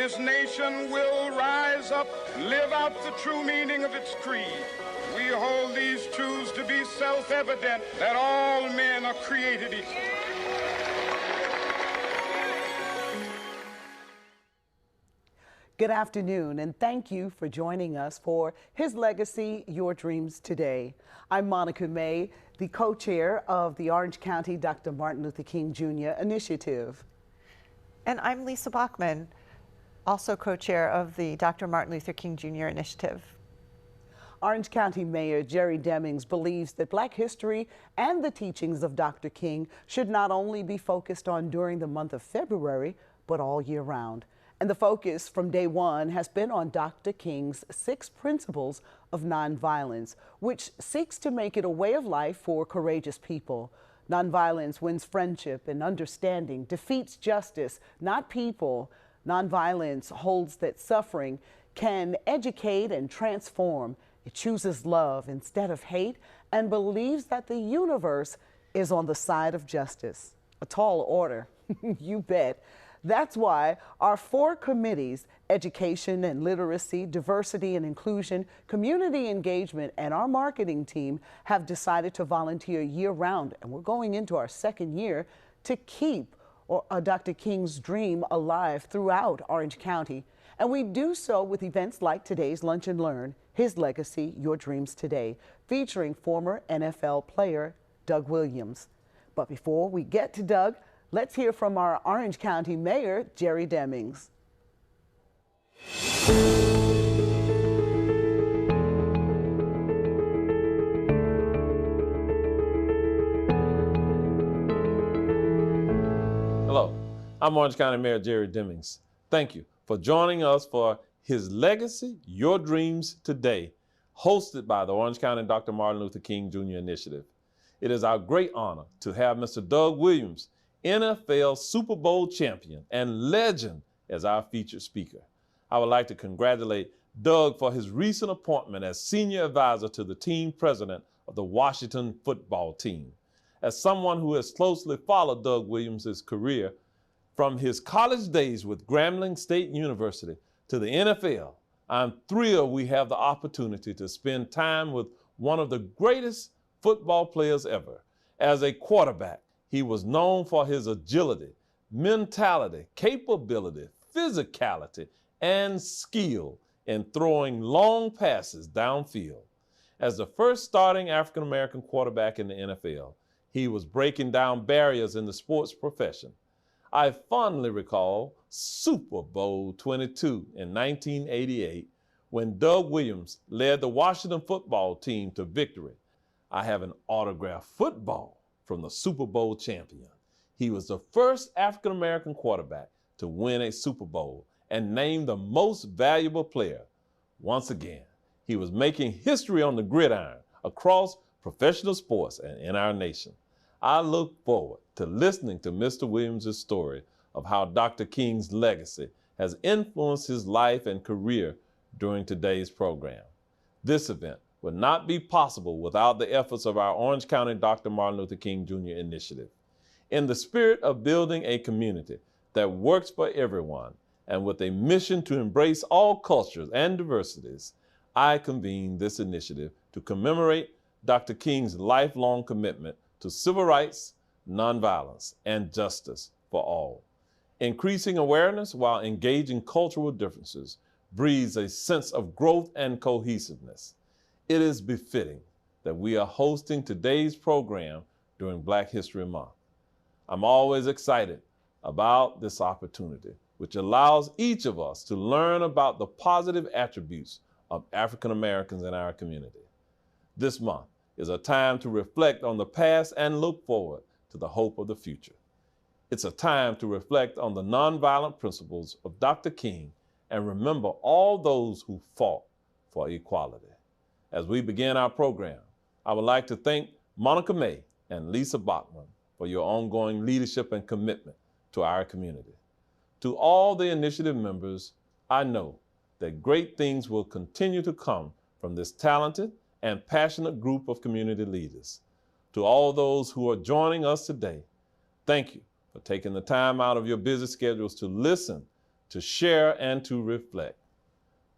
this nation will rise up, live out the true meaning of its creed. We hold these truths to be self-evident, that all men are created equal. Good afternoon, and thank you for joining us for His Legacy, Your Dreams Today. I'm Monica May, the co-chair of the Orange County Dr. Martin Luther King Jr. Initiative. And I'm Lisa Bachman, also co-chair of the Dr. Martin Luther King Jr. Initiative. Orange County Mayor Jerry Demings believes that Black history and the teachings of Dr. King should not only be focused on during the month of February, but all year round. And the focus from day one has been on Dr. King's 6 principles of nonviolence, which seeks to make it a way of life for courageous people. Nonviolence wins friendship and understanding, defeats justice, not people. Nonviolence holds that suffering can educate and transform. It chooses love instead of hate and believes that the universe is on the side of justice. A tall order, you bet. That's why our 4 committees, education and literacy, diversity and inclusion, community engagement, and our marketing team have decided to volunteer year-round, and we're going into our 2nd year to keep Dr. King's dream alive throughout Orange County. And we do so with events like today's Lunch and Learn, His Legacy, Your Dreams Today, featuring former NFL player Doug Williams. But before we get to Doug, let's hear from our Orange County Mayor, Jerry Demings. Hello, I'm Orange County Mayor Jerry Demings. Thank you for joining us for His Legacy, Your Dreams Today, hosted by the Orange County Dr. Martin Luther King Jr. Initiative. It is our great honor to have Mr. Doug Williams, NFL Super Bowl champion and legend, as our featured speaker. I would like to congratulate Doug for his recent appointment as senior advisor to the team president of the Washington football team. As someone who has closely followed Doug Williams' career from his college days with Grambling State University to the NFL, I'm thrilled we have the opportunity to spend time with one of the greatest football players ever. As a quarterback, he was known for his agility, mentality, capability, physicality, and skill in throwing long passes downfield. As the first starting African-American quarterback in the NFL, he was breaking down barriers in the sports profession. I fondly recall Super Bowl 22 in 1988 when Doug Williams led the Washington football team to victory. I have an autographed football from the Super Bowl champion. He was the first African-American quarterback to win a Super Bowl and named the most valuable player. Once again, he was making history on the gridiron across professional sports and in our nation. I look forward to listening to Mr. Williams' story of how Dr. King's legacy has influenced his life and career during today's program. This event would not be possible without the efforts of our Orange County Dr. Martin Luther King Jr. Initiative. In the spirit of building a community that works for everyone and with a mission to embrace all cultures and diversities, I convened this initiative to commemorate Dr. King's lifelong commitment to civil rights, nonviolence, and justice for all. Increasing awareness while engaging cultural differences breeds a sense of growth and cohesiveness. It is befitting that we are hosting today's program during Black History Month. I'm always excited about this opportunity, which allows each of us to learn about the positive attributes of African Americans in our community. This month is a time to reflect on the past and look forward to the hope of the future. It's a time to reflect on the nonviolent principles of Dr. King and remember all those who fought for equality. As we begin our program, I would like to thank Monica May and Lisa Bachman for your ongoing leadership and commitment to our community. To all the initiative members, I know that great things will continue to come from this talented and passionate group of community leaders. To all those who are joining us today, thank you for taking the time out of your busy schedules to listen to share and to reflect.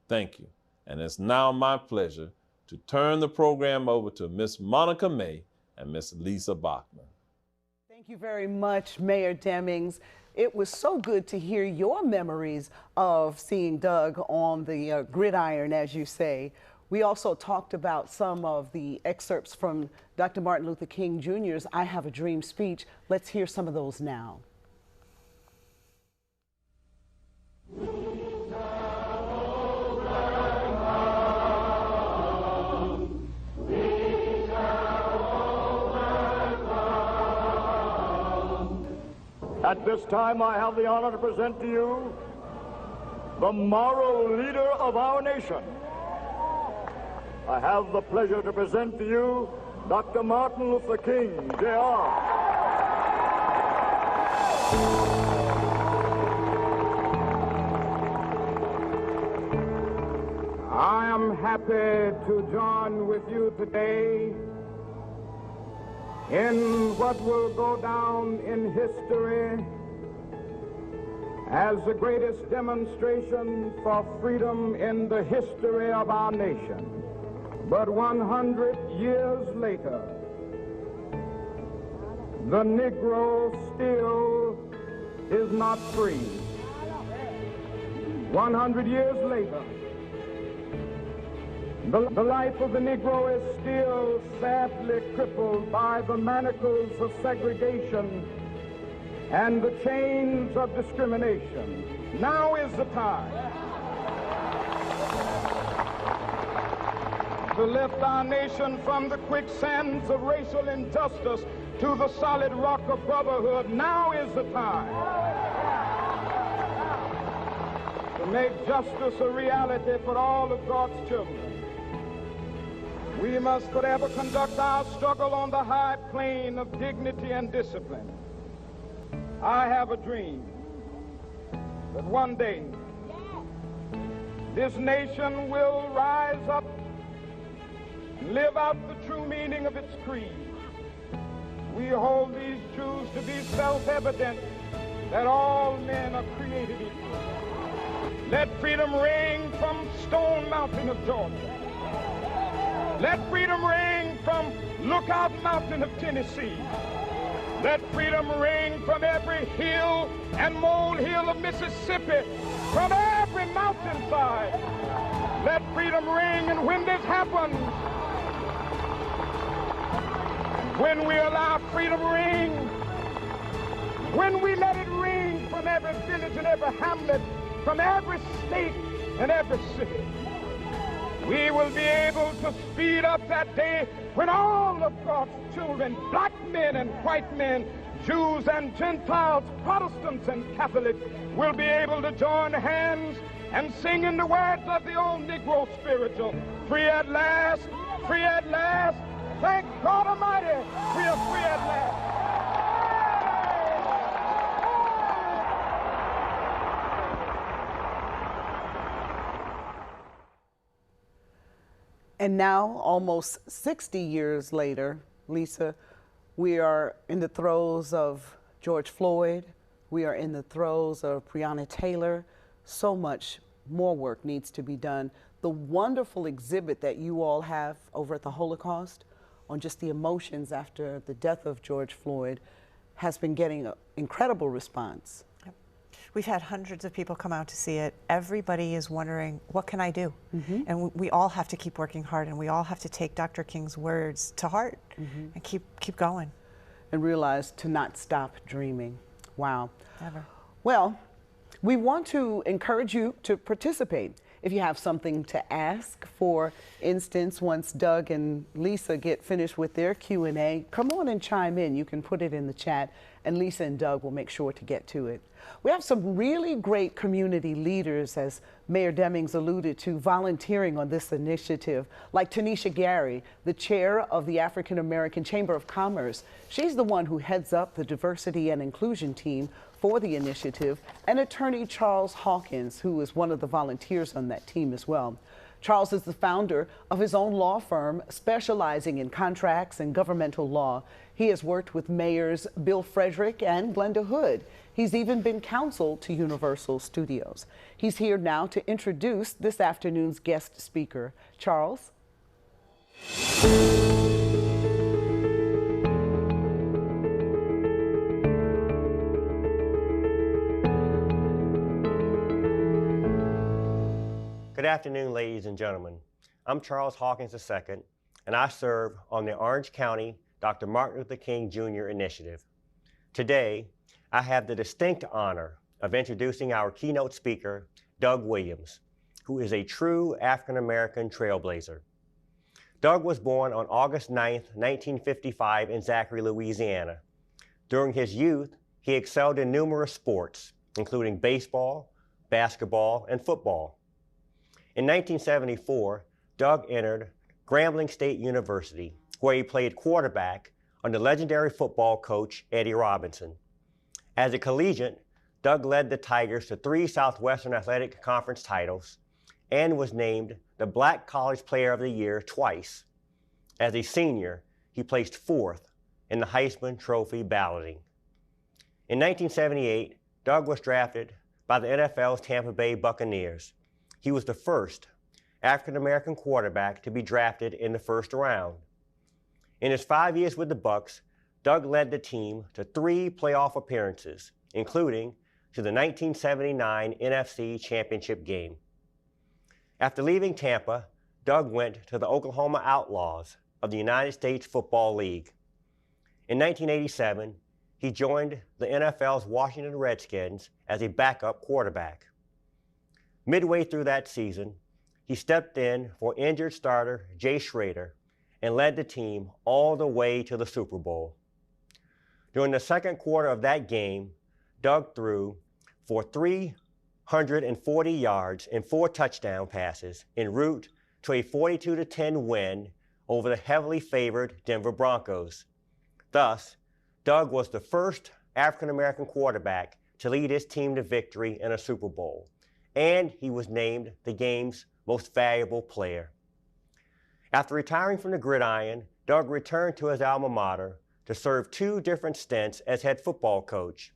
Thank you. And it's now my pleasure to turn the program over to Miss Monica May and Miss Lisa Bachman. Thank you very much, Mayor Demings. It was so good to hear your memories of seeing Doug on the gridiron, as you say. We also talked about some of the excerpts from Dr. Martin Luther King Jr.'s I Have a Dream speech. Let's hear some of those now. At this time, I have the honor to present to you the moral leader of our nation. I have the pleasure to present to you Dr. Martin Luther King, Jr. I am happy to join with you today in what will go down in history as the greatest demonstration for freedom in the history of our nation. But 100 years later, the Negro still is not free. 100 years later, the life of the Negro is still sadly crippled by the manacles of segregation and the chains of discrimination. Now is the time to lift our nation from the quicksands of racial injustice to the solid rock of brotherhood. Now is the time to make justice a reality for all of God's children. We must forever conduct our struggle on the high plane of dignity and discipline. I have a dream that one day this nation will rise up and live out the true meaning of its creed. We hold these truths to be self-evident, that all men are created equal. Let freedom ring from Stone Mountain of Georgia. Let freedom ring from Lookout Mountain of Tennessee. Let freedom ring from every hill and molehill of Mississippi, from every mountainside. Let freedom ring, and when this happens, when we allow freedom ring, when we let it ring from every village and every hamlet, from every state and every city, we will be able to speed up that day when all of God's children, black men and white men, Jews and Gentiles, Protestants and Catholics, will be able to join hands and sing in the words of the old Negro spiritual, free at last, free at last. Thank God Almighty, we are free at last. And now, almost 60 years later, Lisa, we are in the throes of George Floyd. We are in the throes of Breonna Taylor. So much more work needs to be done. The wonderful exhibit that you all have over at the Holocaust on just the emotions after the death of George Floyd has been getting an incredible response. We've had hundreds of people come out to see it. Everybody is wondering, what can I do? And we all have to keep working hard, and we all have to take Dr. King's words to heart and keep going. And realize to not stop dreaming. Wow. Never. Well, we want to encourage you to participate. If you have something to ask, for instance, once Doug and Lisa get finished with their Q&A, come on and chime in. You can put it in the chat, and Lisa and Doug will make sure to get to it. We have some really great community leaders, as Mayor Demings alluded to, volunteering on this initiative, like Tanisha Gary, the chair of the African American Chamber of Commerce. She's the one who heads up the diversity and inclusion team for the initiative, and attorney Charles Hawkins, who is one of the volunteers on that team as well. Charles is the founder of his own law firm specializing in contracts and governmental law. He has worked with mayors Bill Frederick and Glenda Hood. He's even been counsel to Universal Studios. He's here now to introduce this afternoon's guest speaker. Charles? Good afternoon, ladies and gentlemen. I'm Charles Hawkins II, and I serve on the Orange County Dr. Martin Luther King Jr. Initiative. Today, I have the distinct honor of introducing our keynote speaker, Doug Williams, who is a true African-American trailblazer. Doug was born on August 9, 1955 in Zachary, Louisiana. During his youth, he excelled in numerous sports, including baseball, basketball, and football. In 1974, Doug entered Grambling State University, where he played quarterback under legendary football coach Eddie Robinson. As a collegiate, Doug led the Tigers to 3 Southwestern Athletic Conference titles and was named the Black College Player of the Year twice. As a senior, he placed 4th in the Heisman Trophy balloting. In 1978, Doug was drafted by the NFL's Tampa Bay Buccaneers. He was the first African-American quarterback to be drafted in the first round. In his 5 years with the Bucs, Doug led the team to 3 playoff appearances, including to the 1979 NFC Championship game. After leaving Tampa, Doug went to the Oklahoma Outlaws of the United States Football League. In 1987, he joined the NFL's Washington Redskins as a backup quarterback. Midway through that season, he stepped in for injured starter Jay Schrader and led the team all the way to the Super Bowl. During the second quarter of that game, Doug threw for 340 yards and 4 touchdown passes en route to a 42-10 win over the heavily favored Denver Broncos. Thus, Doug was the first African-American quarterback to lead his team to victory in a Super Bowl, and he was named the game's most valuable player. After retiring from the gridiron, Doug returned to his alma mater to serve 2 different stints as head football coach.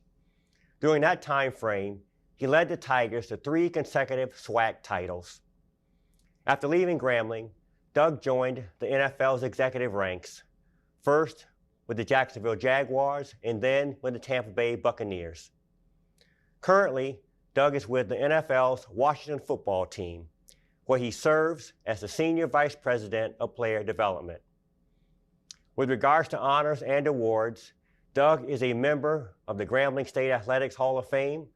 During that time frame, he led the Tigers to 3 consecutive SWAC titles. After leaving Grambling, Doug joined the NFL's executive ranks, first with the Jacksonville Jaguars and then with the Tampa Bay Buccaneers. Currently, Doug is with the NFL's Washington football team, where he serves as the Senior Vice President of Player Development. With regards to honors and awards, Doug is a member of the Grambling State Athletics Hall of Fame,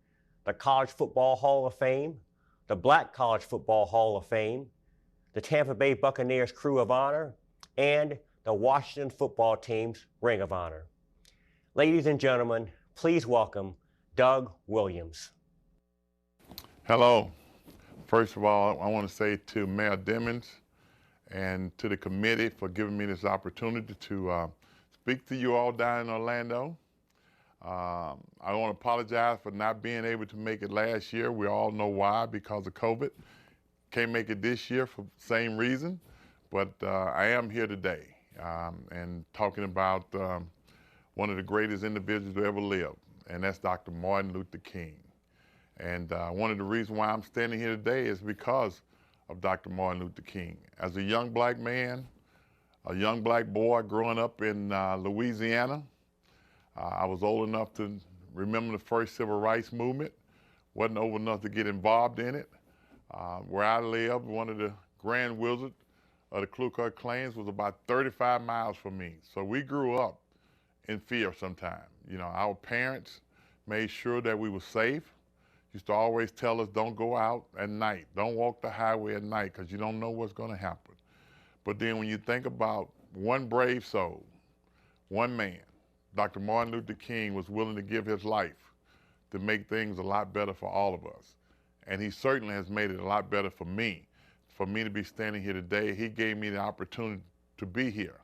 the College Football Hall of Fame, the Black College Football Hall of Fame, the Tampa Bay Buccaneers Crew of Honor, and the Washington football team's Ring of Honor. Ladies and gentlemen, please welcome Doug Williams. Hello. First of all, I want to say to Mayor Demings and to the committee for giving me this opportunity to speak to you all down in Orlando. I want to apologize for not being able to make it last year. We all know why, because of COVID. Can't make it this year for the same reason, but I am here today and talking about one of the greatest individuals who ever lived, and that's Dr. Martin Luther King. And one of the reasons why I'm standing here today is because of Dr. Martin Luther King. As a young black man, a young black boy growing up in Louisiana, I was old enough to remember the first civil rights movement, wasn't old enough to get involved in it. Where I lived, one of the grand wizards of the Ku Klux Klan was about 35 miles from me. So we grew up in fear sometimes. You know, our parents made sure that we were safe. Used to always tell us, don't go out at night. Don't walk the highway at night because you don't know what's going to happen. But then when you think about one brave soul, one man, Dr. Martin Luther King was willing to give his life to make things a lot better for all of us. And he certainly has made it a lot better for me. For me to be standing here today, he gave me the opportunity to be here,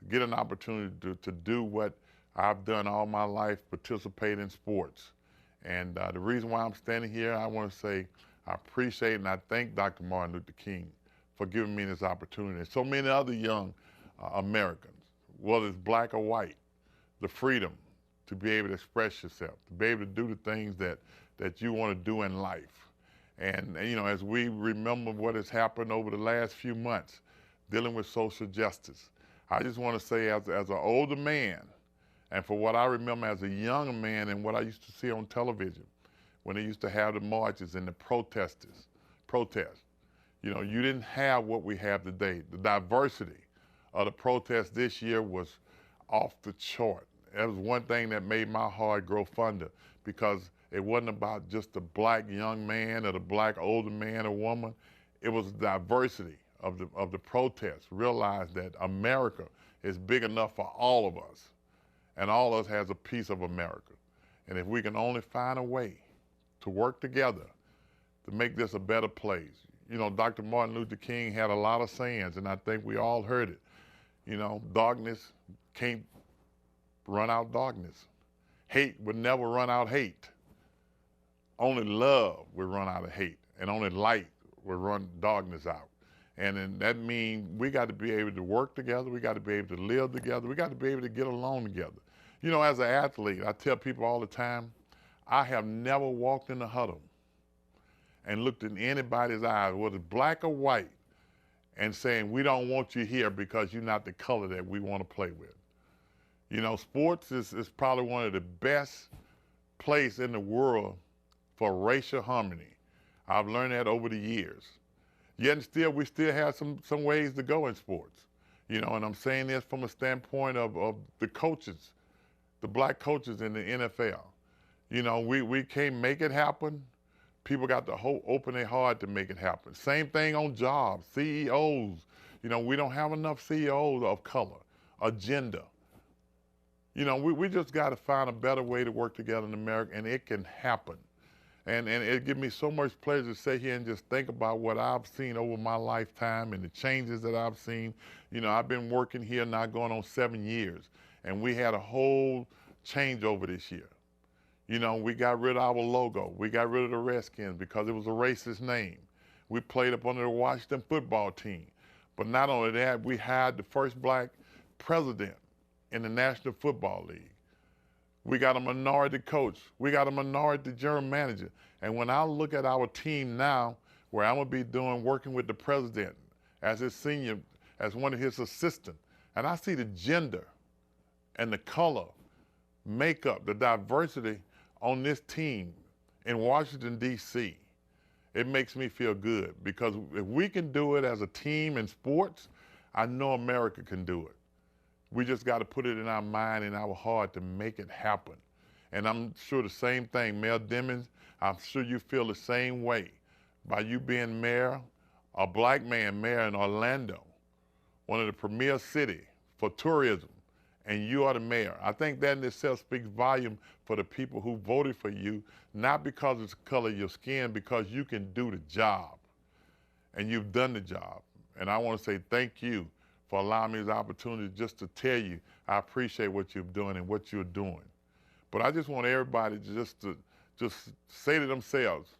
to get an opportunity to do what I've done all my life, participate in sports. And the reason why I'm standing here, I want to say I appreciate and I thank Dr. Martin Luther King for giving me this opportunity. And so many other young Americans, whether it's black or white, the freedom to be able to express yourself, to be able to do the things that you want to do in life. And you know, as we remember what has happened over the last few months, dealing with social justice, I just want to say as an older man, and for what I remember as a young man and what I used to see on television, when they used to have the marches and the protests, you know, you didn't have what we have today. The diversity of the protests this year was off the chart. That was one thing that made my heart grow fonder, because it wasn't about just the black young man or the black older man or woman. It was the diversity of the protests. Realize that America is big enough for all of us, and all of us has a piece of America. And if we can only find a way to work together to make this a better place. You know, Dr. Martin Luther King had a lot of sayings, and I think we all heard it. You know, darkness can't run out darkness. Hate would never run out hate. Only love will run out of hate, and only light will run darkness out. And then that means we got to be able to work together. We got to be able to live together. We got to be able to get along together. You know, as an athlete, I tell people all the time, I have never walked in the huddle and looked in anybody's eyes, whether black or white, and saying, we don't want you here because you're not the color that we want to play with. You know, sports is probably one of the best places in the world for racial harmony. I've learned that over the years. Yet still, we still have some ways to go in sports. You know, and I'm saying this from a standpoint of the coaches, the black coaches in the NFL. You know, we can't make it happen. People got to open their heart to make it happen. Same thing on jobs, CEOs. You know, we don't have enough CEOs of color, agenda. You know, we just got to find a better way to work together in America, and it can happen. And it gives me so much pleasure to sit here and just think about what I've seen over my lifetime and the changes that I've seen. You know, I've been working here now going on 7 years, and we had a whole changeover this year. You know, we got rid of our logo. We got rid of the Redskins because it was a racist name. We played up under the Washington football team. But not only that, we hired the first black president in the National Football League. We got a minority coach. We got a minority general manager. And when I look at our team now, where I'm gonna be working with the president as his senior, as one of his assistants, and I see the gender and the color, makeup, the diversity on this team in Washington, D.C., it makes me feel good, because if we can do it as a team in sports, I know America can do it. We just got to put it in our mind and our heart to make it happen. And I'm sure the same thing, Mayor Demings, I'm sure you feel the same way. By you being mayor, a black man mayor in Orlando, one of the premier cities for tourism, and you are the mayor. I think that in itself speaks volume for the people who voted for you, not because it's the color of your skin, because you can do the job. And you've done the job. And I want to say thank you for allowing me this opportunity just to tell you I appreciate what you're doing and what you're doing. But I just want everybody to just say to themselves,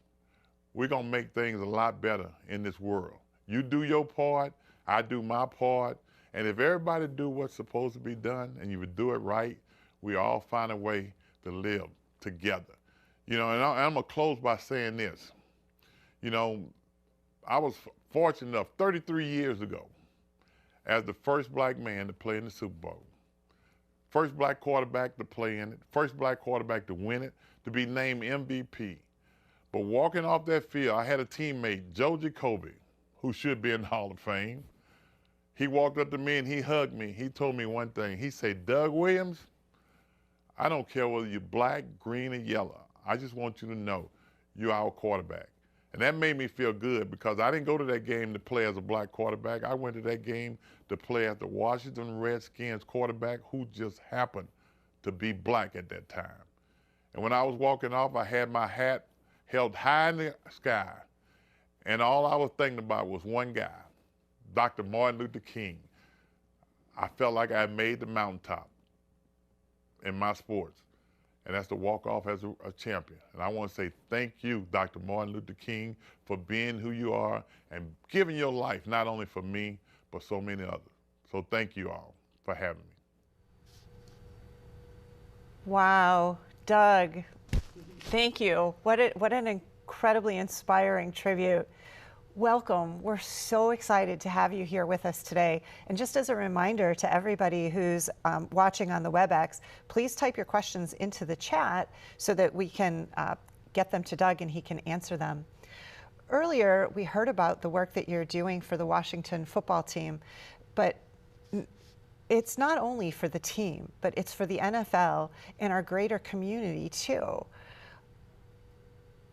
we're going to make things a lot better in this world. You do your part, I do my part, and if everybody do what's supposed to be done and you would do it right, we all find a way to live together. You know, and I'm going to close by saying this. You know, I was fortunate enough 33 years ago as the first black man to play in the Super Bowl. First black quarterback to play in it, first black quarterback to win it, to be named MVP. But walking off that field, I had a teammate, Joe Jacoby, who should be in the Hall of Fame. He walked up to me and he hugged me. He told me one thing. He said, Doug Williams, I don't care whether you're black, green, or yellow. I just want you to know you're our quarterback. And that made me feel good, because I didn't go to that game to play as a black quarterback. I went to that game to play as the Washington Redskins quarterback, who just happened to be black at that time. And when I was walking off, I had my hat held high in the sky. And all I was thinking about was one guy, Dr. Martin Luther King. I felt like I had made the mountaintop in my sports. and that's to walk off as a champion. And I want to say thank you, Dr. Martin Luther King, for being who you are and giving your life, not only for me, but so many others. So thank you all for having me. Wow, Doug, thank you. What an incredibly inspiring tribute. Welcome. We're so excited to have you here with us today. And just as a reminder to everybody who's watching on the WebEx, please type your questions into the chat so that we can get them to Doug and he can answer them. Earlier, we heard about the work that you're doing for the Washington football team, but it's not only for the team, but it's for the NFL and our greater community too.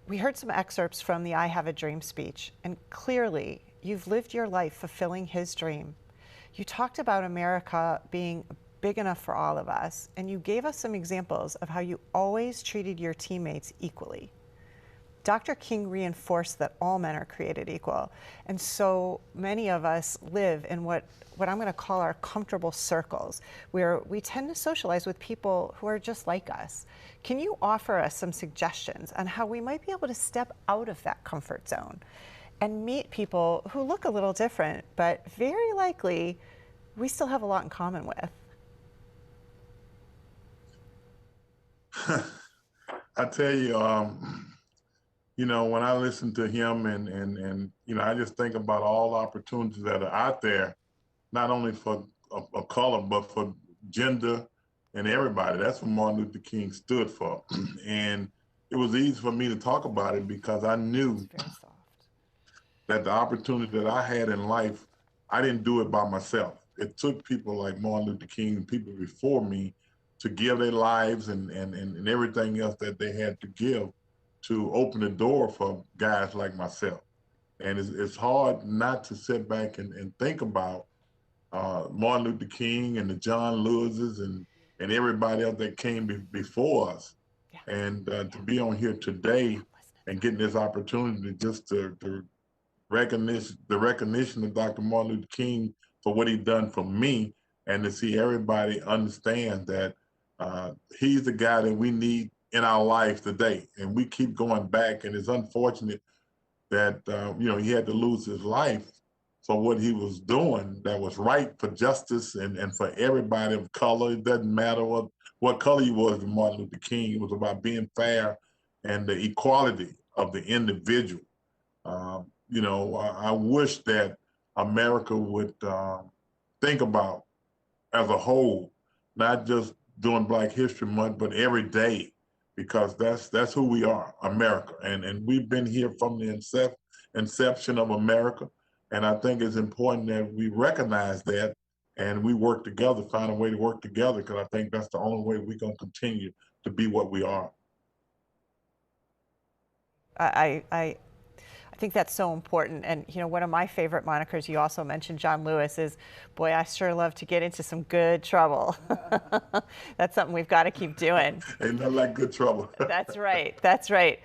We heard some excerpts from the I Have a Dream speech, and clearly you've lived your life fulfilling his dream. You talked about America being big enough for all of us, and you gave us some examples of how you always treated your teammates equally. Dr. King reinforced that all men are created equal, and so many of us live in what I'm going to call our comfortable circles, where we tend to socialize with people who are just like us. Can you offer us some suggestions on how we might be able to step out of that comfort zone and meet people who look a little different, but very likely we still have a lot in common with? I tell you, when I listen to him and I just think about all the opportunities that are out there, not only for a color, but for gender and everybody. That's what Martin Luther King stood for. And it was easy for me to talk about it because I knew that the opportunity that I had in life, I didn't do it by myself. It took people like Martin Luther King and people before me to give their lives and everything else that they had to give to open the door for guys like myself. And it's hard not to sit back and think about Martin Luther King and the John Lewises and everybody else that came before us. Yeah. And to be on here today and getting this opportunity just to recognition of Dr. Martin Luther King for what he done for me, and to see everybody understand that he's the guy that we need in our life today. And we keep going back, and it's unfortunate that he had to lose his life for what he was doing that was right for justice and for everybody of color. It doesn't matter what color he was to Martin Luther King. It was about being fair and the equality of the individual. I wish that America would think about, as a whole, not just during Black History Month, but every day, because that's who we are, America. And we've been here from the inception of America. And I think it's important that we recognize that and we work together, find a way to work together, because I think that's the only way we're going to continue to be what we are. I think that's so important. And, one of my favorite monikers, you also mentioned John Lewis, is, boy, I sure love to get into some good trouble. That's something we've got to keep doing. Ain't nothing like good trouble. That's right. That's right.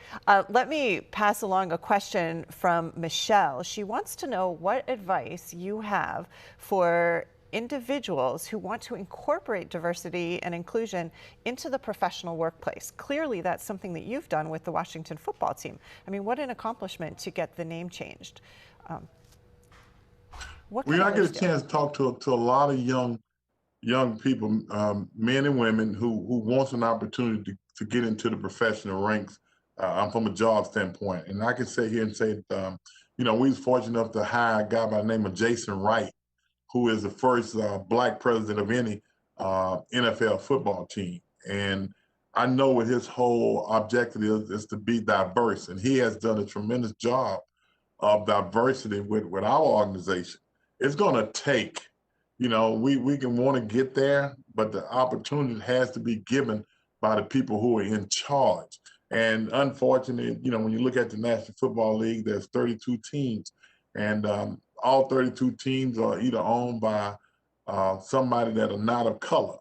Let me pass along a question from Michelle. She wants to know what advice you have for individuals who want to incorporate diversity and inclusion into the professional workplace. Clearly, that's something that you've done with the Washington football team. I mean, what an accomplishment to get the name changed. I get a chance to talk to a lot of young people, men and women who wants an opportunity to get into the professional ranks. I'm from a job standpoint, and I can sit here and say, we was fortunate enough to hire a guy by the name of Jason Wright, who is the first Black president of any NFL football team. And I know what his whole objective is to be diverse. And he has done a tremendous job of diversity with our organization. It's gonna take, we can wanna get there, but the opportunity has to be given by the people who are in charge. And unfortunately, when you look at the National Football League, there's 32 teams. And all 32 teams are either owned by somebody that are not of color.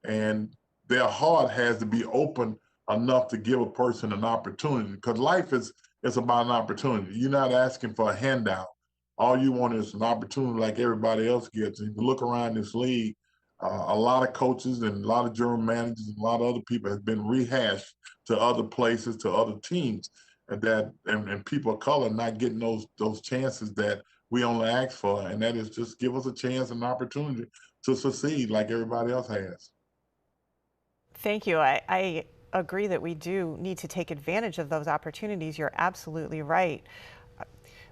And their heart has to be open enough to give a person an opportunity, because life is about an opportunity. You're not asking for a handout. All you want is an opportunity like everybody else gets. And if you look around this league, A lot of coaches and a lot of general managers and a lot of other people have been rehashed to other places, to other teams, and people of color not getting those chances that we only ask for, and that is just give us a chance and an opportunity to succeed like everybody else has. Thank you. I agree that we do need to take advantage of those opportunities. You're absolutely right.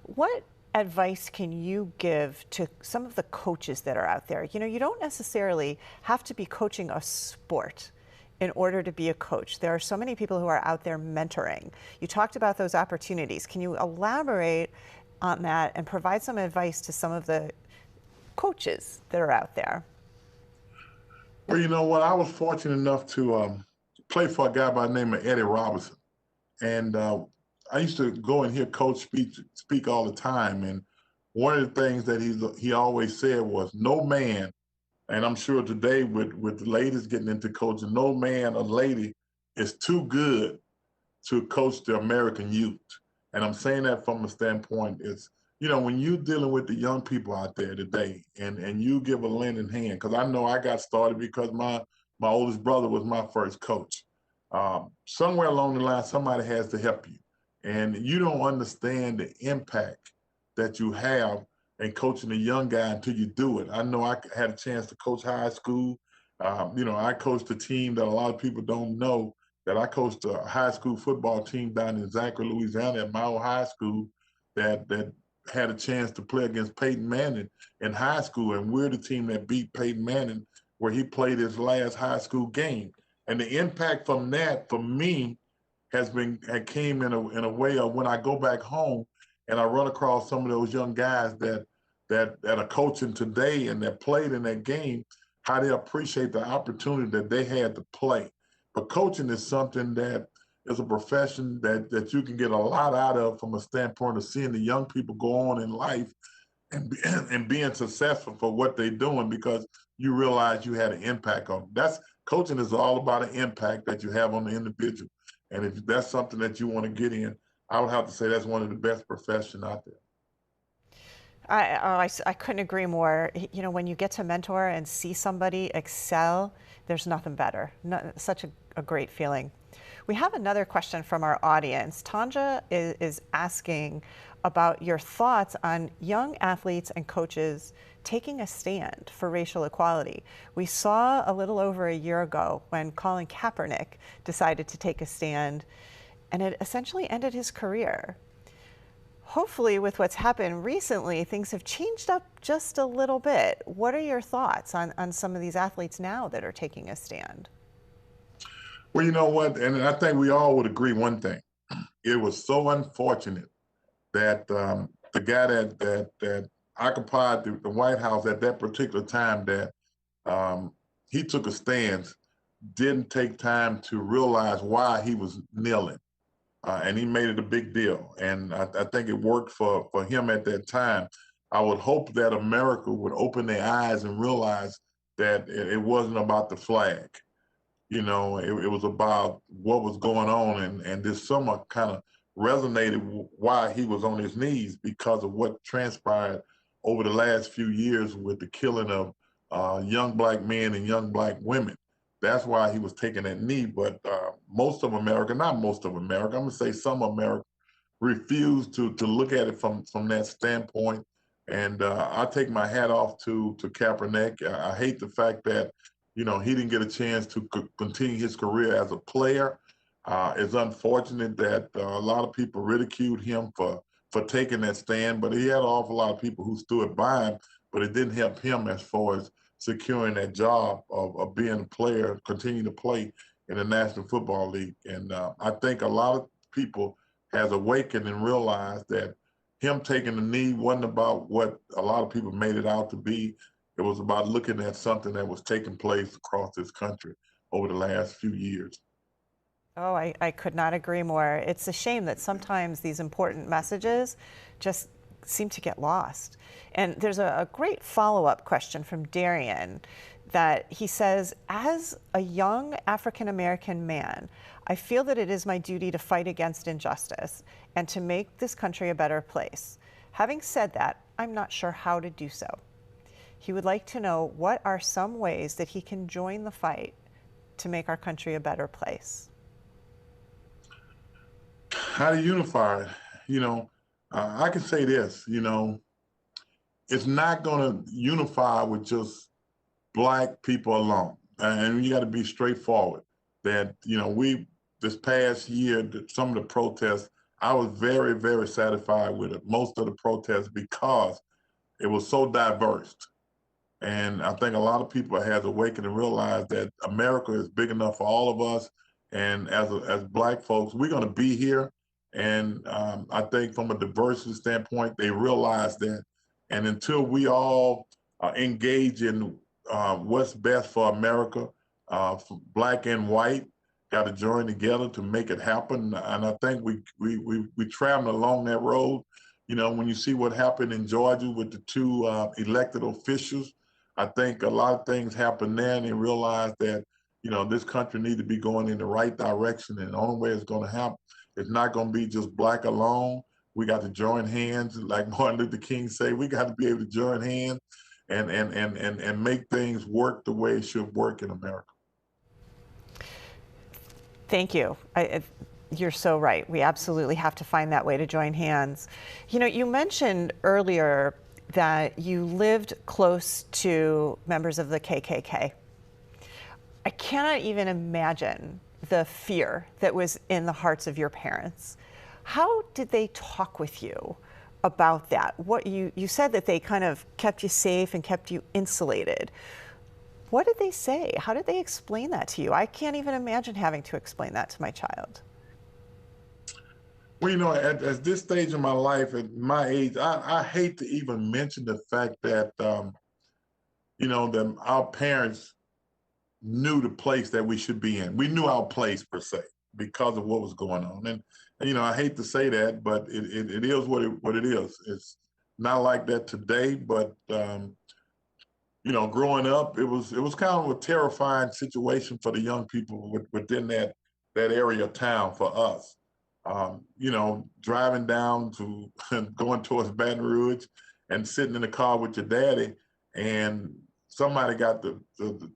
What advice can you give to some of the coaches that are out there? You know, you don't necessarily have to be coaching a sport in order to be a coach. There are so many people who are out there mentoring. You talked about those opportunities. Can you elaborate on that and provide some advice to some of the coaches that are out there? Well, you know what? I was fortunate enough to play for a guy by the name of Eddie Robinson. And I used to go and hear Coach speak all the time. And one of the things that he always said was, no man, and I'm sure today with the ladies getting into coaching, no man or lady is too good to coach the American youth. And I'm saying that from a standpoint is, you know, when you're dealing with the young people out there today and you give a lending hand, because I know I got started because my oldest brother was my first coach. Somewhere along the line, somebody has to help you. And you don't understand the impact that you have in coaching a young guy until you do it. I know I had a chance to coach high school. You know, I coached a team that a lot of people don't know, that I coached a high school football team down in Zachary, Louisiana at my old high school that had a chance to play against Peyton Manning in high school. And we're the team that beat Peyton Manning where he played his last high school game. And the impact from that for me came in a way of when I go back home and I run across some of those young guys that are coaching today and that played in that game, how they appreciate the opportunity that they had to play. But coaching is something that is a profession that you can get a lot out of from a standpoint of seeing the young people go on in life and being successful for what they're doing because you realize you had an impact on them. Coaching is all about an impact that you have on the individual. And if that's something that you want to get in, I would have to say that's one of the best professions out there. I couldn't agree more. You know, when you get to mentor and see somebody excel, there's nothing better. Such a great feeling. We have another question from our audience. Tanja is asking about your thoughts on young athletes and coaches taking a stand for racial equality. We saw a little over a year ago when Colin Kaepernick decided to take a stand, and it essentially ended his career. Hopefully, with what's happened recently, things have changed up just a little bit. What are your thoughts on some of these athletes now that are taking a stand? Well, you know what, and I think we all would agree one thing. It was so unfortunate that the guy that occupied the White House at that particular time, that he took a stance, didn't take time to realize why he was kneeling. And he made it a big deal. And I think it worked for him at that time. I would hope that America would open their eyes and realize that it wasn't about the flag. You know, it was about what was going on. And this summer kind of resonated why he was on his knees, because of what transpired over the last few years with the killing of young black men and young black women. That's why he was taking that knee. But most of America, not most of America, I'm gonna say some of America, refused to look at it from that standpoint. And I take my hat off to Kaepernick. I hate the fact that, you know, he didn't get a chance to continue his career as a player. It's unfortunate that a lot of people ridiculed him for taking that stand, but he had an awful lot of people who stood by him, but it didn't help him as far as securing that job of being a player, continue to play in the National Football League. And I think a lot of people has awakened and realized that him taking the knee wasn't about what a lot of people made it out to be. It was about looking at something that was taking place across this country over the last few years. Oh, I could not agree more. It's a shame that sometimes these important messages just seem to get lost. And there's a great follow-up question from Darian that he says, as a young African-American man, I feel that it is my duty to fight against injustice and to make this country a better place. Having said that, I'm not sure how to do so. He would like to know what are some ways that he can join the fight to make our country a better place. How to unify? I can say this. It's not going to unify with just Black people alone, and you got to be straightforward. That this past year, some of the protests, I was very, very satisfied with it. Most of the protests because it was so diverse. And I think a lot of people has awakened and realized that America is big enough for all of us. And as Black folks, we're going to be here. And I think from a diversity standpoint, they realize that. And until we all engage in what's best for America, for Black and white, got to join together to make it happen. And I think we traveling along that road. When you see what happened in Georgia with the two elected officials, I think a lot of things happened there, and they realized that, this country needs to be going in the right direction. And the only way it's going to happen, it's not going to be just Black alone. We got to join hands. Like Martin Luther King said, we got to be able to join hands and make things work the way it should work in America. Thank you. You're so right. We absolutely have to find that way to join hands. You mentioned earlier that you lived close to members of the KKK. I cannot even imagine the fear that was in the hearts of your parents. How did they talk with you about that? What you said that they kind of kept you safe and kept you insulated. What did they say? How did they explain that to you? I can't even imagine having to explain that to my child. Well, at this stage of my life, at my age, I hate to even mention the fact that, that our parents knew the place that we should be in. We knew our place, per se, because of what was going on. And I hate to say that, but it is what it is. It's not like that today, but, growing up, it was kind of a terrifying situation for the young people within that area of town for us. Driving down to going towards Baton Rouge and sitting in the car with your daddy, and somebody got the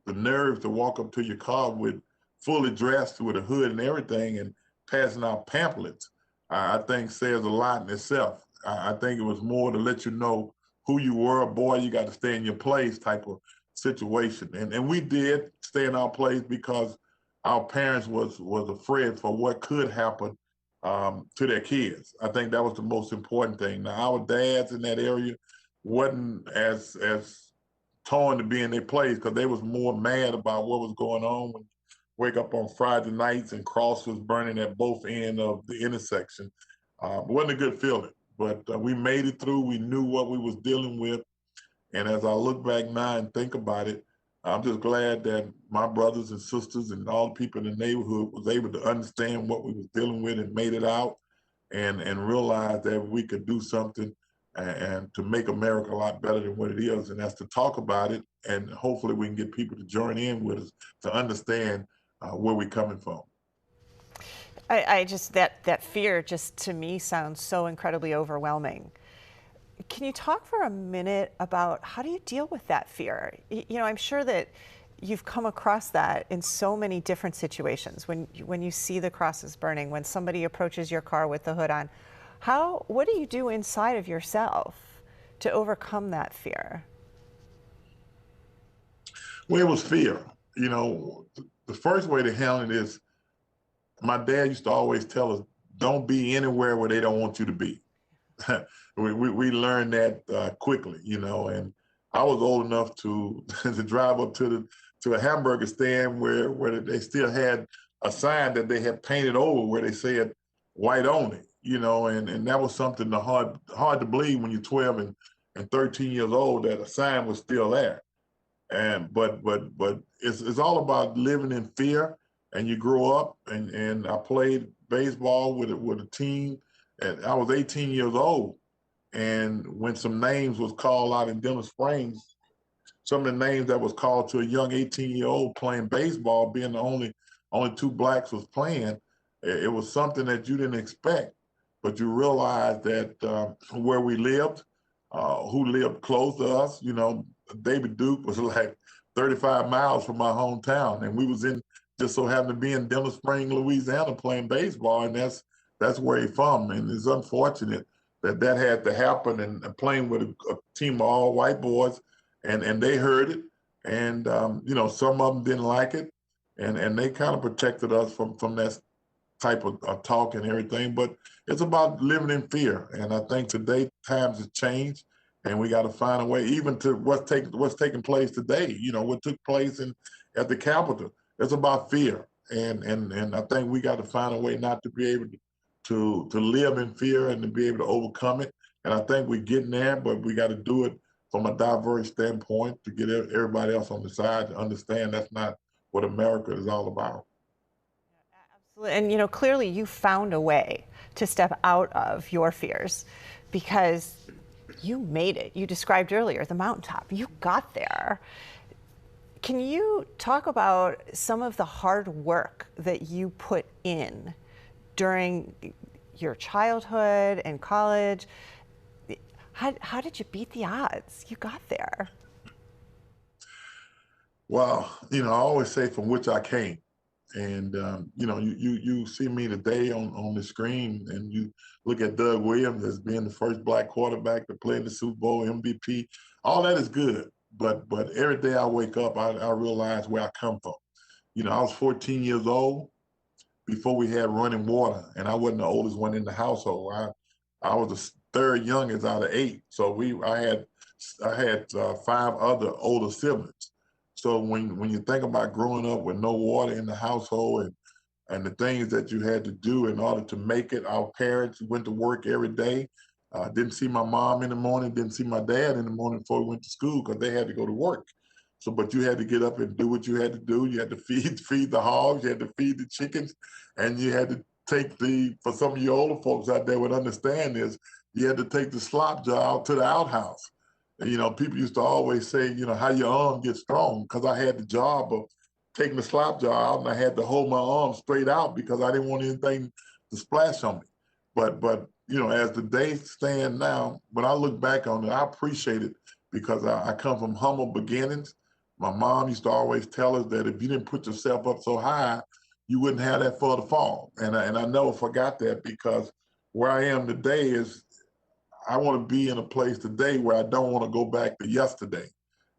nerve to walk up to your car with fully dressed with a hood and everything and passing out pamphlets, I think says a lot in itself. I think it was more to let you know who you were. Boy, you got to stay in your place type of situation. And we did stay in our place because our parents was afraid for what could happen to their kids. I think that was the most important thing. Now, our dads in that area wasn't as torn to be in their place because they was more mad about what was going on when you wake up on Friday nights and cross was burning at both ends of the intersection. It wasn't a good feeling, but we made it through. We knew what we was dealing with. And as I look back now and think about it, I'm just glad that my brothers and sisters and all the people in the neighborhood was able to understand what we was dealing with and made it out and realize that we could do something and to make America a lot better than what it is. And that's to talk about it. And hopefully we can get people to join in with us to understand where we're coming from. I just, that fear just to me sounds so incredibly overwhelming. Can you talk for a minute about how do you deal with that fear? I'm sure that you've come across that in so many different situations. When you see the crosses burning, when somebody approaches your car with the hood on, what do you do inside of yourself to overcome that fear? Well, it was fear. The first way to handle it is, my dad used to always tell us, don't be anywhere where they don't want you to be. we learned that quickly, and I was old enough to drive up to a hamburger stand where they still had a sign that they had painted over where they said white only, and that was something hard to believe when you're 12 and 13 years old that a sign was still there. But it's all about living in fear, and you grow up, and I played baseball with a team, and I was 18 years old. And when some names was called out in Denver Springs, some of the names that was called to a young 18-year-old playing baseball, being the only two blacks was playing, it was something that you didn't expect. But you realize that where we lived, who lived close to us, David Duke was like 35 miles from my hometown, and we was just so happened to be in Denver Spring, Louisiana, playing baseball, and that's where he's from. And it's unfortunate that had to happen, and playing with a team of all white boys, and they heard it, and some of them didn't like it, and they kind of protected us from that type of talk and everything. But it's about living in fear, and I think today times have changed, and we got to find a way, even to what's taking place today. What took place at the Capitol. It's about fear, and I think we got to find a way not to be able to live in fear and to be able to overcome it. And I think we're getting there, but we got to do it from a diverse standpoint to get everybody else on the side to understand that's not what America is all about. Absolutely. And clearly you found a way to step out of your fears, because you made it. You described earlier the mountaintop. You got there. Can you talk about some of the hard work that you put in during your childhood and college? How did you beat the odds? You got there. Well, I always say from which I came. And, you see me today on the screen, and you look at Doug Williams as being the first black quarterback to play in the Super Bowl, MVP. All that is good. But every day I wake up, I realize where I come from. I was 14 years old before we had running water, and I wasn't the oldest one in the household. I was the third youngest out of 8. So I had 5 other older siblings. So when you think about growing up with no water in the household and the things that you had to do in order to make it, our parents went to work every day. Didn't see my mom in the morning, didn't see my dad in the morning before we went to school because they had to go to work. So, but you had to get up and do what you had to do. You had to feed the hogs, you had to feed the chickens, and you had to for some of you older folks out there would understand this, you had to take the slop jar out to the outhouse. And, people used to always say, how your arm gets strong, because I had the job of taking the slop jar out, and I had to hold my arm straight out because I didn't want anything to splash on me. But as the days stand now, when I look back on it, I appreciate it because I come from humble beginnings. My mom used to always tell us that if you didn't put yourself up so high, you wouldn't have that far to fall. And I never forgot that, because where I am today is I want to be in a place today where I don't want to go back to yesterday,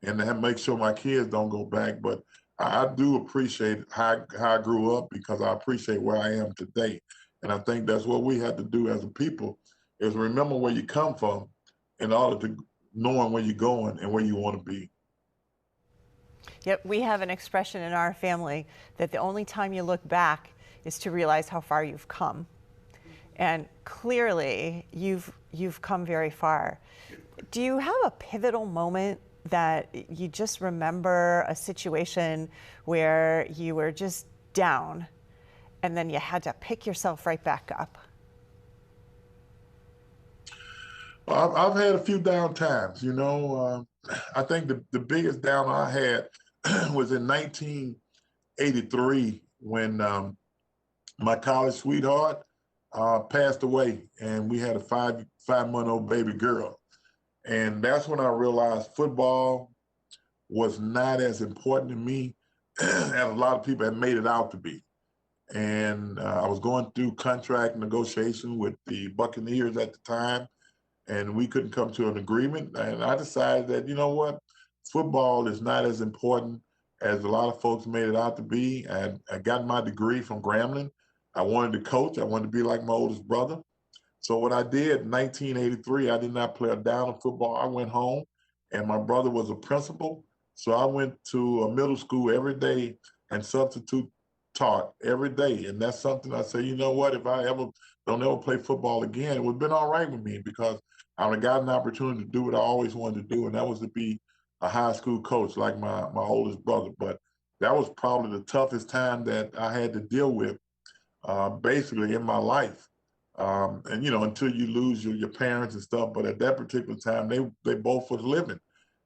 and to make sure my kids don't go back. But I do appreciate how I grew up, because I appreciate where I am today. And I think that's what we have to do as a people, is remember where you come from in order to knowing where you're going and where you want to be. Yep, we have an expression in our family that the only time you look back is to realize how far you've come. And clearly you've come very far. Do you have a pivotal moment that you just remember, a situation where you were just down and then you had to pick yourself right back up? Well, I've had a few down times. I think the biggest down I had was in 1983 when my college sweetheart passed away, and we had a five-month-old baby girl. And that's when I realized football was not as important to me as a lot of people had made it out to be. And I was going through contract negotiation with the Buccaneers at the time, and we couldn't come to an agreement. And I decided that, football is not as important as a lot of folks made it out to be. And I got my degree from Grambling. I wanted to coach. I wanted to be like my oldest brother. So what I did in 1983, I did not play a down of football. I went home, and my brother was a principal. So I went to a middle school every day and substitute taught every day. And that's something I say, if I don't ever play football again, it would have been all right with me, because I would have gotten an opportunity to do what I always wanted to do, and that was to be a high school coach like my oldest brother. But that was probably the toughest time that I had to deal with basically in my life. And, until you lose your parents and stuff. But at that particular time, they both was living.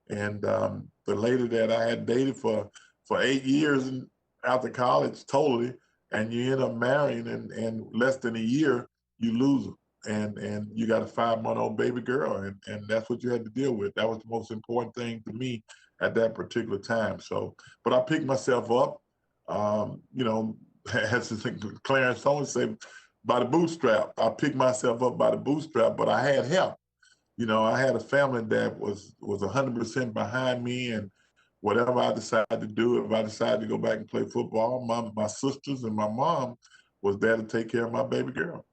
And the lady that I had dated for 8 years after college, totally, and you end up marrying, and less than a year, you lose her. and you got a 5-month-old baby girl, and that's what you had to deal with. That was the most important thing to me at that particular time. So, but I picked myself up, you know, as Clarence Thomas said, by the bootstrap. I picked myself up by the bootstrap, but I had help. You know, I had a family that was 100% behind me, and whatever I decided to do, if I decided to go back and play football, my sisters and my mom was there to take care of my baby girl.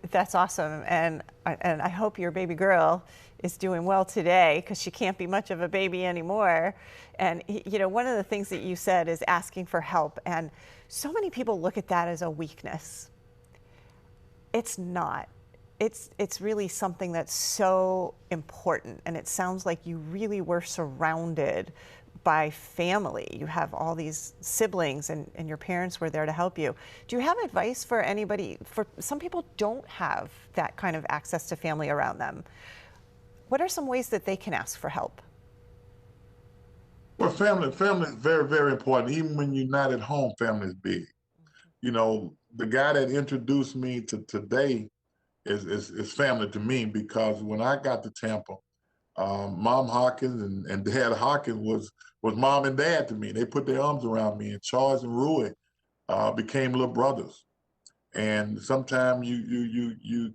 That's awesome, and I hope your baby girl is doing well today, because she can't be much of a baby anymore. And you know, one of the things that you said is asking for help, and so many people look at that as a weakness. It's not. It's really something that's so important, and it sounds like you really were surrounded by family. You have all these siblings, and your parents were there to help you. Do you have advice for anybody? For some people don't have that kind of access to family around them. What are some ways that they can ask for help? Well, family is very, very important. Even when you're not at home, family is big. You know, the guy that introduced me to today is family to me, because when I got to Tampa, Mom Hawkins and Dad Hawkins was mom and dad to me. They put their arms around me, and Charles and Rui became little brothers. And sometimes you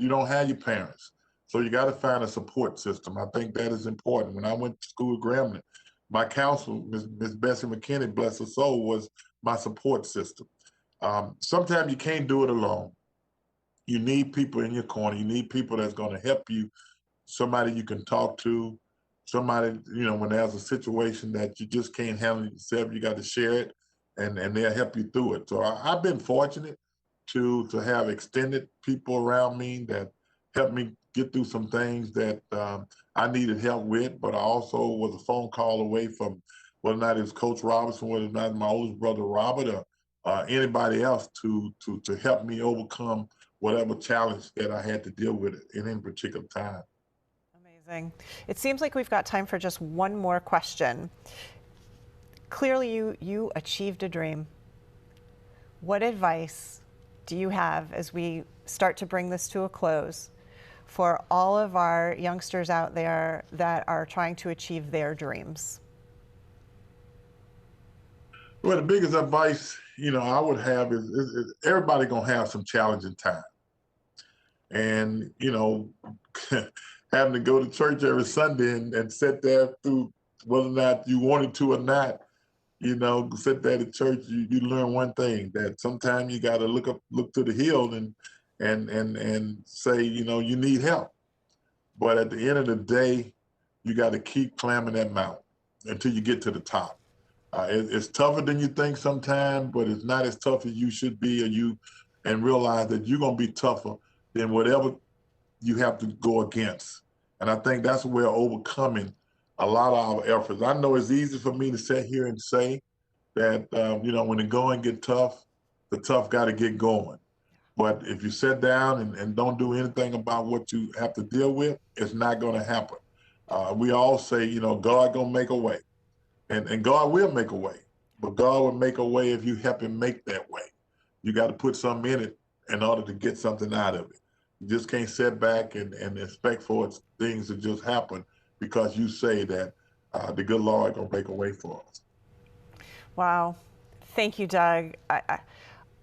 don't have your parents, so you got to find a support system. I think that is important. When I went to school at Grambling, my counselor, Miss Bessie McKinney, bless her soul, was my support system. Sometimes you can't do it alone. You need people in your corner. You need people that's going to help you, somebody you can talk to, somebody, you know, when there's a situation that you just can't handle yourself, you got to share it, and they'll help you through it. So I've been fortunate to have extended people around me that helped me get through some things that I needed help with, but I also was a phone call away from whether or not it was Coach Robinson, whether or not my oldest brother Robert, or anybody else to help me overcome whatever challenge that I had to deal with in any particular time. Amazing. It seems like we've got time for just one more question. Clearly, you achieved a dream. What advice do you have as we start to bring this to a close for all of our youngsters out there that are trying to achieve their dreams? Well, the biggest advice, you know, I would have is everybody gonna have some challenging time. And, you know, having to go to church every Sunday and sit there through whether or not you wanted to or not, you know, sit there at church, you learn one thing, that sometimes you got to look to the hill and say, you know, you need help. But at the end of the day, you got to keep climbing that mountain until you get to the top. It's tougher than you think sometimes, but it's not as tough as you should be, and realize that you're going to be tougher than whatever you have to go against. And I think that's where overcoming a lot of our efforts. I know it's easy for me to sit here and say that, you know, when the going get tough, the tough got to get going. But if you sit down and don't do anything about what you have to deal with, it's not going to happen. We all say, you know, God going to make a way. And God will make a way. But God will make a way if you help him make that way. You got to put something in it in order to get something out of it. You just can't sit back and expect for things to just happen because you say that the good Lord gonna make a way for us. Wow. Thank you, Doug.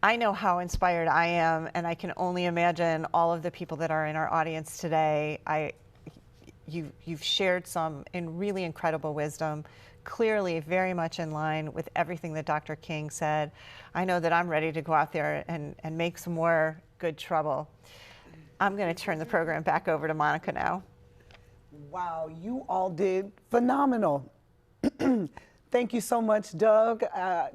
I know how inspired I am, and I can only imagine all of the people that are in our audience today. You've shared some really incredible wisdom, clearly very much in line with everything that Dr. King said. I know that I'm ready to go out there and make some more good trouble. I'm going to turn the program back over to Monica now. Wow, you all did phenomenal. Thank you so much, Doug.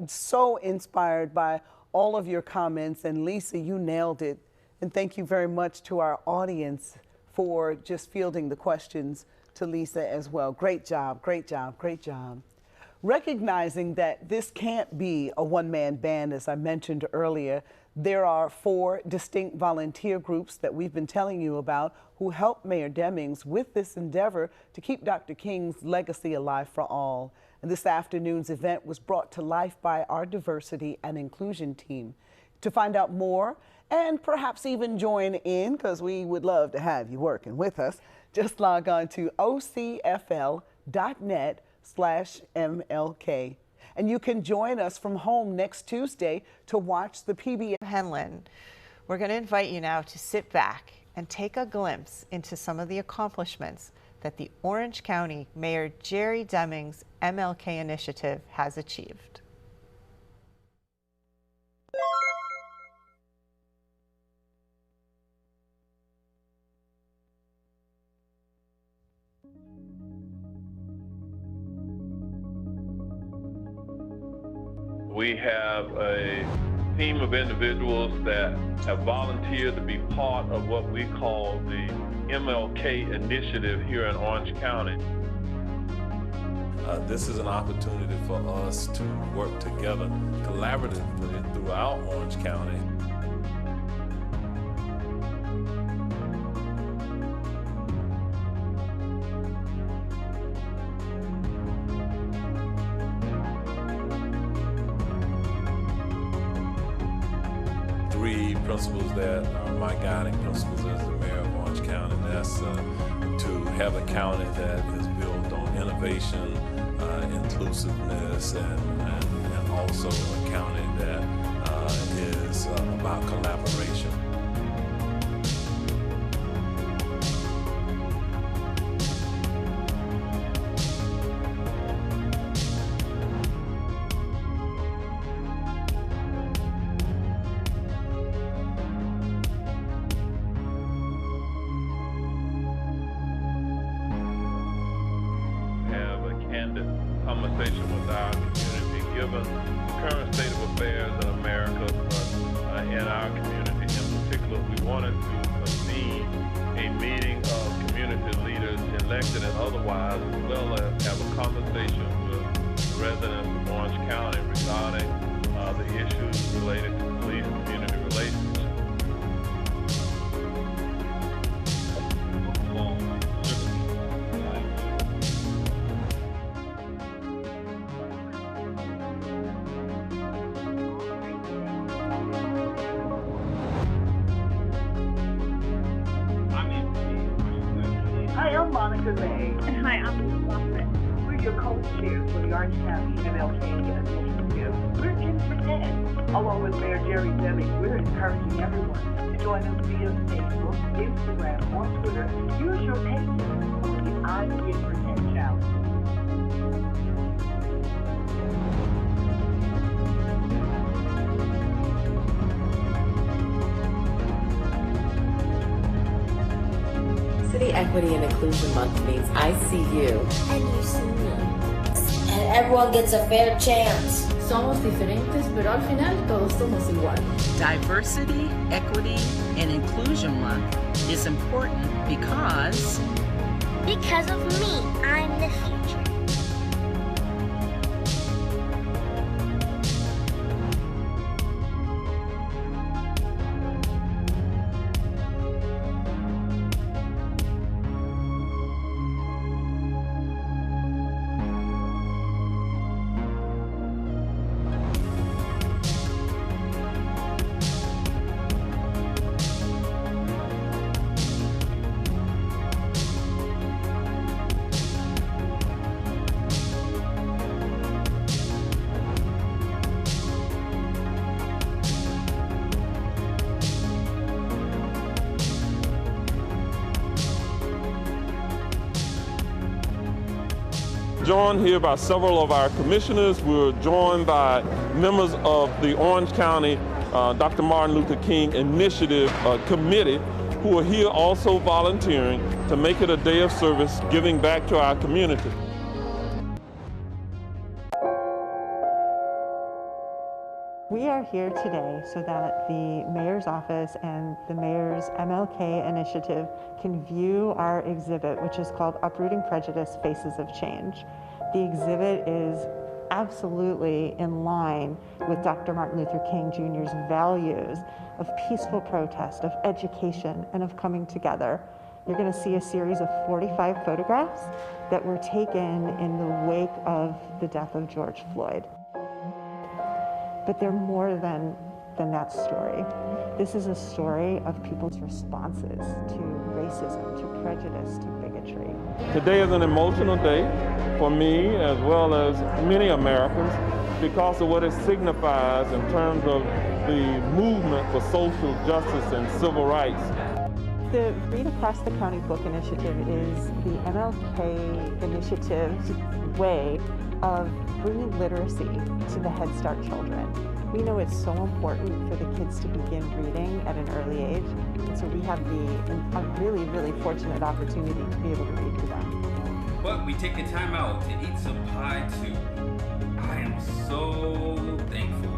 So inspired by all of your comments, and Lisa, you nailed it. And thank you very much to our audience for just fielding the questions to Lisa as well. Great job, great job, great job. Recognizing that this can't be a one-man band, as I mentioned earlier, there are 4 distinct volunteer groups that we've been telling you about who help Mayor Demings with this endeavor to keep Dr. King's legacy alive for all. And this afternoon's event was brought to life by our diversity and inclusion team. To find out more and perhaps even join in, because we would love to have you working with us, just log on to ocfl.net/MLK. And you can join us from home next Tuesday to watch the PBS. Henlon, we're going to invite you now to sit back and take a glimpse into some of the accomplishments that the Orange County Mayor Jerry Demings' MLK initiative has achieved. We have a team of individuals that have volunteered to be part of what we call the MLK initiative here in Orange County. This is an opportunity for us to work together collaboratively throughout Orange County. Three principles that are my guiding principles as the mayor of Orange County. And that's to have a county that is built on innovation, inclusiveness, and also a county that is about collaboration. Conversation with our community, given the current state of affairs in America, but in our community in particular, we wanted to convene a meeting of community leaders, elected and otherwise, as well as have a conversation with residents of Orange County regarding the issues related to police-community relations. Hi, I'm Monica May. And hi, I'm Lisa Hoffman. We're your co-chairs for the Orange County MLK initiative. We're 10 for 10. Along with Mayor Jerry Demings, we're encouraging everyone to join us via Facebook, Instagram, or Twitter. Use your pages for the I'm 10 for 10 challenge. City Equity and Inclusion Month means I see you. And you see me. And everyone gets a fair chance. Somos diferentes, pero al final todos somos igual. Diversity, Equity, and Inclusion Month is important because of me, I'm the future. Joined here by several of our commissioners. We're joined by members of the Orange County Dr. Martin Luther King Initiative Committee, who are here also volunteering to make it a day of service, giving back to our community. We are here today so that the Mayor's Office and the Mayor's MLK initiative can view our exhibit, which is called Uprooting Prejudice, Faces of Change. The exhibit is absolutely in line with Dr. Martin Luther King Jr.'s values of peaceful protest, of education, and of coming together. You're going to see a series of 45 photographs that were taken in the wake of the death of George Floyd. But they're more than than that story. This is a story of people's responses to racism, to prejudice, to bigotry. Today is an emotional day for me as well as many Americans because of what it signifies in terms of the movement for social justice and civil rights. The Read Across the County Book Initiative is the MLK Initiative's way of bringing literacy to the Head Start children. We know it's so important for the kids to begin reading at an early age, and so we have a really, really fortunate opportunity to be able to read to them. But we take the time out to eat some pie too. I am so thankful.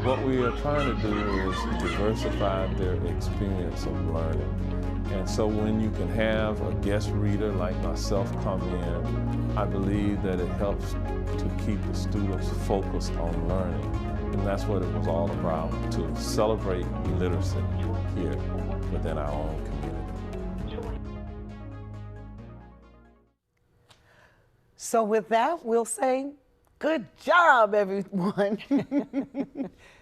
What we are trying to do is diversify their experience of learning. And so when you can have a guest reader like myself come in, I believe that it helps to keep the students focused on learning. And that's what it was all about, to celebrate literacy here within our own community. So with that, we'll say, good job, everyone.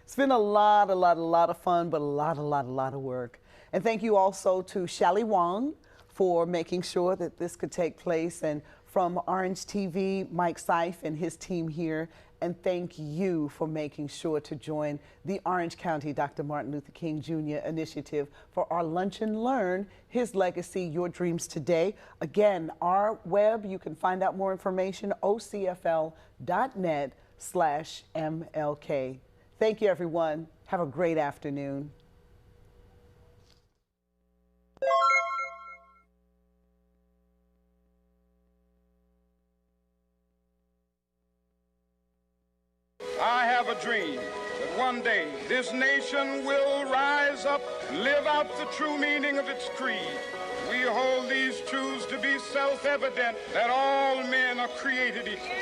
It's been a lot of fun, but a lot of work. And thank you also to Shally Wong for making sure that this could take place, and from Orange TV, Mike Seif and his team here. And thank you for making sure to join the Orange County Dr. Martin Luther King Jr. initiative for our Lunch and Learn, His Legacy, Your Dreams Today. Again, our web, you can find out more information, ocfl.net/MLK. Thank you, everyone. Have a great afternoon. I have a dream that one day this nation will rise up, live out the true meaning of its creed. We hold these truths to be self-evident, that all men are created equal.